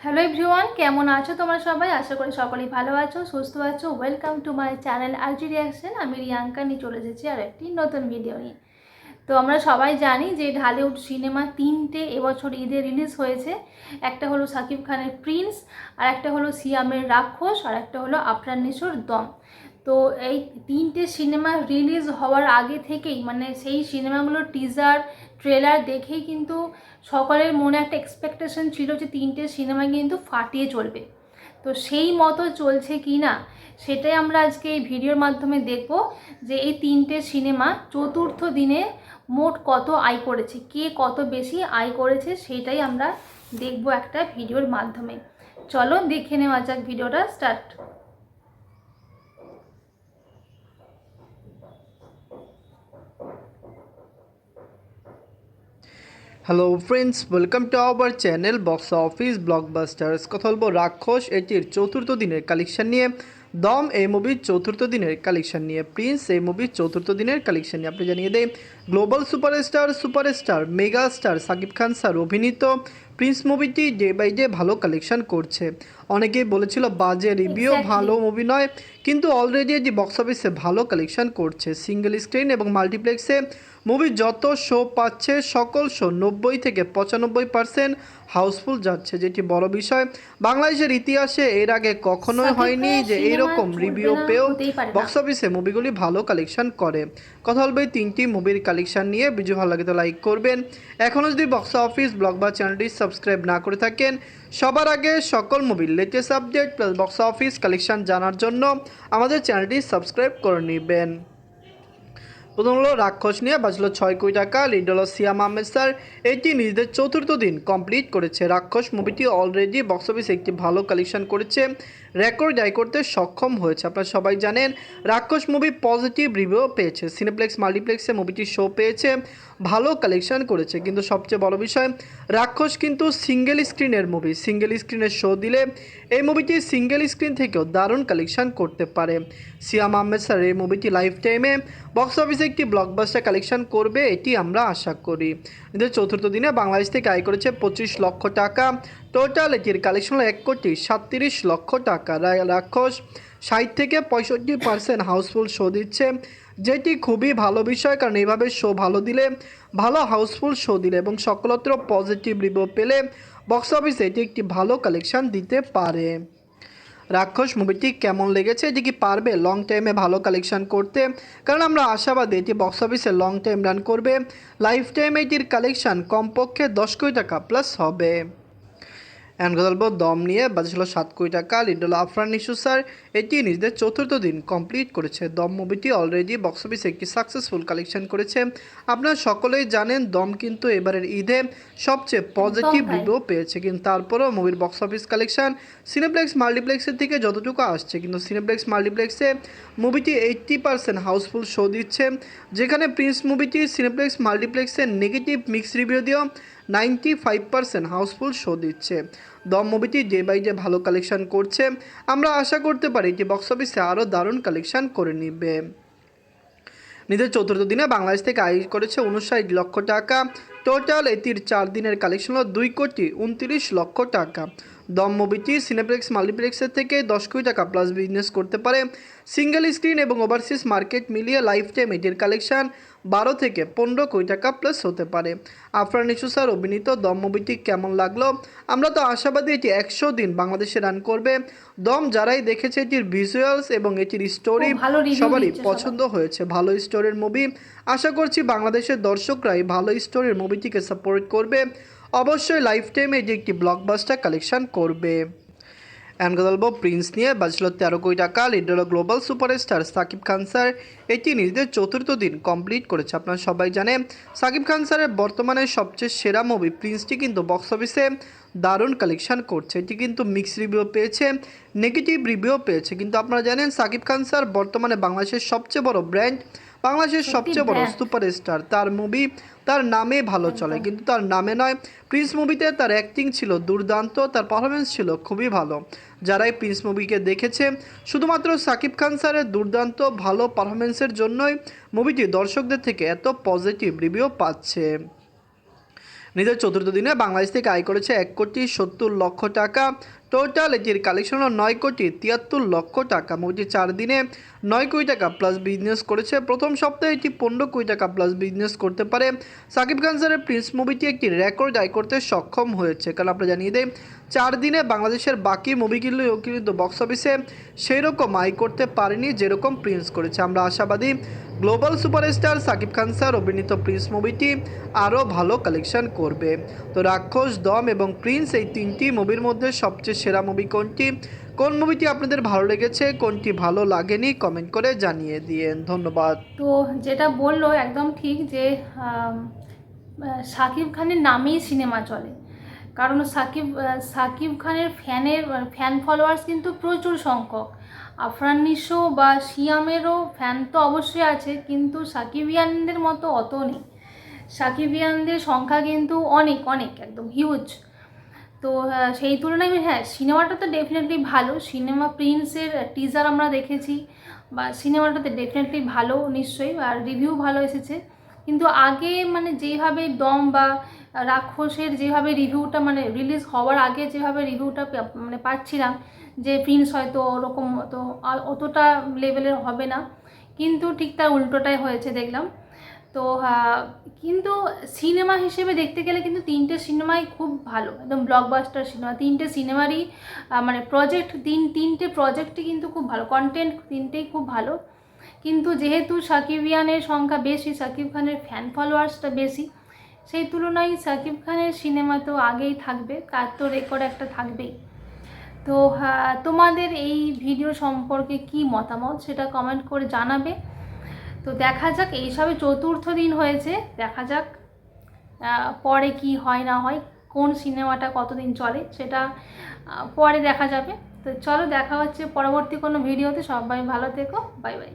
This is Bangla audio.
হ্যালো এভরিওয়ান, কেমন আছো তোমরা সবাই? আশা করি সকলেই ভালো আছো, সুস্থ আছো। Welcome to my channel RG reaction. আমি রিয়াঙ্কা নিয়ে চলে এসেছি আর একটি নতুন ভিডিও নিয়ে। তো আমরা সবাই জানি যে ঢালিউড সিনেমা তিনটে এবছর ঈদে রিলিজ হয়েছে। একটা হলো শাকিব খানের প্রিন্স, আর একটা হলো সিয়ামের রাক্ষস, আর একটা হলো আফরান নিশোর দম। তো এই তিনটে সিনেমা রিলিজ হওয়ার আগে থেকেই মানে সেই সিনেমাগুলোর টিজার ট্রেলার দেখেই কিন্তু সকলের মনে একটা এক্সপেকটেশন ছিল যে তিনটে সিনেমা কিন্তু ফাটিয়ে চলবে। তো সেই মতো চলছে কি না সেটাই আমরা আজকে এই ভিডিওর মাধ্যমে দেখব, যে এই তিনটে সিনেমা চতুর্থ দিনে মোট কত আয় করেছে, কে কত বেশি আয় করেছে সেটাই আমরা দেখব একটা ভিডিওর মাধ্যমে। চলো দেখে নেওয়া যাক, ভিডিওটা start. Hello friends, welcome to our channel box office blockbusters. কথা বলবো রাক্ষস এটির চতুর্থ দিনের কালেকশন নিয়ে, দম এই মুভির চতুর্থ দিনের কালেকশন নিয়ে, প্রিন্স এই মুভির চতুর্থ দিনের কালেকশন নিয়ে। আপনি জানিয়ে দেয় global superstar mega star Shakib Khan sir অভিনীত প্রিন্স মুভিটি ডে বাই ডে ভালো কালেকশন করছে। অনেকেই বলেছিল বাজে রিভিউ, ভালো মুভি নয়, কিন্তু অলরেডি এটি বক্স অফিসে ভালো কালেকশন করছে। সিঙ্গেল স্ক্রিন এবং মাল্টিপ্লেক্সে মুভি যত শো পাচ্ছে সকল শো 90 থেকে 95% হাউসফুল যাচ্ছে, যেটি বড় বিষয়। বাংলাদেশের ইতিহাসে এর আগে কখনোই হয়নি যে এইরকম রিভিউ পেয়েও বক্স অফিসে মুভিগুলি ভালো কালেকশন করে। কথা বলবে তিনটি মুভির কালেকশন নিয়ে। ভিডিও ভালো লাগে তো লাইক করবেন। এখনও যদি বক্স অফিস ব্লগ বা চ্যানেলটি সাবস্ক্রাইব না করে থাকেন, সবার আগে সকল মুভির latest update plus box office collection জানার জন্য আমাদের চ্যানেলটি সাবস্ক্রাইব করে নেবেন। প্রথম হলো রাক্ষস নিয়ে বাঁচলো 6 কোটি টাকা। লিড হলো সিয়াম আহমেদ স্যার। এটি নিজেদের চতুর্থ দিন কমপ্লিট করেছে। রাক্ষস মুভিটি অলরেডি বক্স অফিসে একটি ভালো কালেকশন করেছে, রেকর্ড আয় করতে সক্ষম হয়েছে। আপনারা সবাই জানেন রাক্ষস মুভি পজিটিভ রিভিউ পেয়েছে। সিনেপ্লেক্স মাল্টিপ্লেক্সে মুভিটি শো পেয়েছে, ভালো কালেকশন করেছে। কিন্তু সবচেয়ে বড় বিষয়, রাক্ষস কিন্তু সিঙ্গেল স্ক্রিনের মুভি। সিঙ্গেল স্ক্রিনের শো দিলে এই মুভিটি সিঙ্গেল স্ক্রিন থেকেও দারুণ কালেকশন করতে পারে। সিয়াম আহমেদ স্যার এই মুভিটি লাইফ টাইমে বক্স অফিসে একটি ব্লকবাস্টার কালেকশন করবে, এটি আমরা আশা করি। এদের চতুর্থ দিনে বাংলাদেশ থেকে আয় করেছে 25 লক্ষ টাকা। টোটাল এটির কালেকশন হলো 1,37,00,000 টাকা। রাক্ষস 60 থেকে 65% হাউসফুল শো দিচ্ছে, যেটি খুবই ভালো বিষয়। কারণ এইভাবে শো ভালো দিলে, ভালো হাউসফুল শো দিলে এবং সকলত্র পজিটিভ রিভিউ পেলে বক্স অফিসে এটি একটি ভালো কালেকশন দিতে পারে। রাক্ষস মুভিটি কেমন লেগেছে? এটি কি পারবে লং টাইমে ভালো কালেকশন করতে? কারণ আমরা আশাবাদী এটি বক্স অফিসে লং টাইম রান করবে। লাইফ টাইমে এটির কালেকশন কমপক্ষে 10 কোটি টাকা প্লাস হবে। অ্যান্ড কথা বলবো দম নিয়ে, বাজে ছিল 7 কোটি টাকা। লিড হলো আফরান নিশো স্যার। এটি নিজেদের চতুর্থ দিন কমপ্লিট করেছে। দম মুভিটি অলরেডি বক্স অফিসে একটি সাকসেসফুল কালেকশন করেছে। আপনারা সকলেই জানেন দম কিন্তু এবারের ঈদে সবচেয়ে পজিটিভ রিভিউ পেয়েছে, কিন্তু তারপরেও মুভির বক্স অফিস কালেকশন সিনেপ্লেক্স মাল্টিপ্লেক্সের থেকে যতটুকু আসছে, কিন্তু সিনেপ্লেক্স মাল্টিপ্লেক্সে মুভিটি 80% হাউসফুল শো দিচ্ছে, যেখানে প্রিন্স মুভিটি সিনেপ্লেক্স মাল্টিপ্লেক্সে নেগেটিভ মিক্স রিভিউ দিয়েও 95% হাউসফুল শো দিচ্ছে। দম মুভিটি ডে বাই ডে ভালো কালেকশন করছে। আমরা আশা করতে পারি এটি বক্স অফিসে আরও দারুণ কালেকশন করে নিবে। নিজের চতুর্থ দিনে বাংলাদেশ থেকে আয় করেছে 59 লক্ষ টাকা। টোটাল এটির 4 দিনের কালেকশন হলো 2,29,00,000 টাকা। দম মুভিটি সিনেপ্লেক্স মাল্টিপ্লেক্সের থেকে 10 কোটি টাকা প্লাস বিজনেস করতে পারে। সিঙ্গেল স্ক্রিন এবং ওভারসিজ মার্কেট মিলিয়ে লাইফ টাইম এটির কালেকশন 12 থেকে 15 কোটি টাকা প্লাস হতে পারে। আফরান নিশো স্যার অভিনীত দম মুভিটি কেমন লাগলো? আমরা তো আশাবাদী এটি 100 দিন বাংলাদেশে রান করবে। দম যারাই দেখেছে এটির ভিজুয়ালস এবং এটির স্টোরি সবারই পছন্দ হয়েছে। ভালো স্টোরির মুভি, আশা করছি বাংলাদেশের দর্শকরাই ভালো স্টোরির মুভিটিকে সাপোর্ট করবে। অবশ্যই লাইফ টাইমে এটি একটি ব্লকবাস্টার কালেকশন করবে। অ্যান্ড কথা বলবো প্রিন্স নিয়ে, বাজলো 13 কোটি টাকা। লিড হলো global superstar Shakib Khan sir. এটি নিজেদের চতুর্থ দিন কমপ্লিট করেছে। আপনারা সবাই জানেন সাকিব খান স্যারের বর্তমানে সবচেয়ে সেরা মুভি প্রিন্সটি কিন্তু বক্স অফিসে দারুণ কালেকশন করছে। এটি কিন্তু মিক্স রিভিউ পেয়েছে, নেগেটিভ রিভিউ পেয়েছে, কিন্তু আপনারা জানেন সাকিব খান স্যার বর্তমানে বাংলাদেশের সবচেয়ে বড় ব্র্যান্ড, বাংলাদেশের সবচেয়ে বড় সুপারস্টার। তার মুভি তার নামে ভালো চলে, কিন্তু তার নামে নয়। প্রিন্স মুভিতে তার অ্যাক্টিং ছিল দুর্দান্ত, তার পারফরমেন্স ছিল খুবই ভালো। যারাই প্রিন্স মুভিকে দেখেছে শুধুমাত্র সাকিব খান স্যারের দুর্দান্ত ভালো পারফরমেন্সের জন্যই মুভিটি দর্শকদের থেকে এত পজিটিভ রিভিউ পাচ্ছে। নিজের চতুর্থ দিনে বাংলাদেশ থেকে আয় করেছে 1,70,00,000 টাকা। টোটাল এটির কালেকশন হল 9,73,00,000 টাকা। মুভিটি 4 দিনে 9 কোটি টাকা প্লাস বিজনেস করেছে। প্রথম সপ্তাহে এটি 15 কোটি টাকা প্লাস বিজনেস করতে পারে। সাকিব খান স্যারের প্রিন্স মুভিটি একটি রেকর্ড আয় করতে সক্ষম হয়েছে, কারণ আমরা জানিয়ে দেই 4 দিনে বাংলাদেশের বাকি মুভিগুলো কিন্তু বক্স অফিসে সেই রকম আয় করতে পারেনি যেরকম প্রিন্স করেছে। আমরা আশাবাদী global superstar Shakib Khan sir অভিনীত প্রিন্স মুভিটি আরও ভালো কালেকশন করবে। তো রাক্ষস, দম এবং প্রিন্স এই 3টি মুভির মধ্যে সবচেয়ে সেরা মুভি কোনটি? কোন মুভিটি আপনাদের ভালো লেগেছে, কোনটি ভালো লাগেনি কমেন্ট করে জানিয়ে দিয়েন। ধন্যবাদ। তো যেটা বললো একদম ঠিক যে শাকিব খানের নামেই সিনেমা চলে, কারণ শাকিব খানের ফ্যান ফলোয়ার্স কিন্তু প্রচুর সংখ্যক। আফরান নিশো বা সিয়ামেরও ফ্যান তো অবশ্যই আছে, কিন্তু সাকিবিয়ানদের মতো অত নেই। সাকিবিয়ানদের সংখ্যা কিন্তু অনেক অনেক একদম হিউজ। তো সেই তুলনায় হ্যাঁ, সিনেমাটা তো ডেফিনেটলি ভালো। সিনেমা প্রিন্সের টিজার আমরা দেখেছি, বা সিনেমাটাতে ডেফিনেটলি ভালো নিশ্চয়ই, আর রিভিউ ভালো এসেছে। কিন্তু আগে মানে যেভাবে দম বা রাক্ষসের যেভাবে রিভিউটা মানে রিলিজ হওয়ার আগে যেভাবে রিভিউটা মানে পাচ্ছিলাম, যে প্রিন্স হয়তো ওরকম অতটা লেভেলের হবে না, কিন্তু ঠিক তার উল্টোটাই হয়েছে দেখলাম। তো কিন্তু সিনেমা হিসেবে দেখতে গেলে কিন্তু 3টে সিনেমাই খুব ভালো, একদম ব্লকবাস্টার সিনেমা। 3টে সিনেমারই মানে তিনটে প্রজেক্টই কিন্তু খুব ভালো, কন্টেন্ট 3টেই খুব ভালো। কিন্তু যেহেতু সাকিবিয়ানের সংখ্যা বেশি, সাকিব খানের ফ্যান ফলোয়ার্সটা বেশি, সেই তুলনায় সাকিব খানের সিনেমা তো আগেই থাকবে, তার তো রেকর্ড একটা থাকবেই। তো তোমাদের এই ভিডিও সম্পর্কে কি মতামত সেটা কমেন্ট করে জানাবে। তো দেখা যাক, এইসবে 4র্থ দিন হয়েছে, দেখা যাক পরে কি হয় না হয়, কোন সিনেমাটা কতদিন চলে সেটা পরে দেখা যাবে। তো চলো, দেখা হচ্ছে পরবর্তী কোনো ভিডিওতে। সবাই ভালো থেকো, বাই বাই।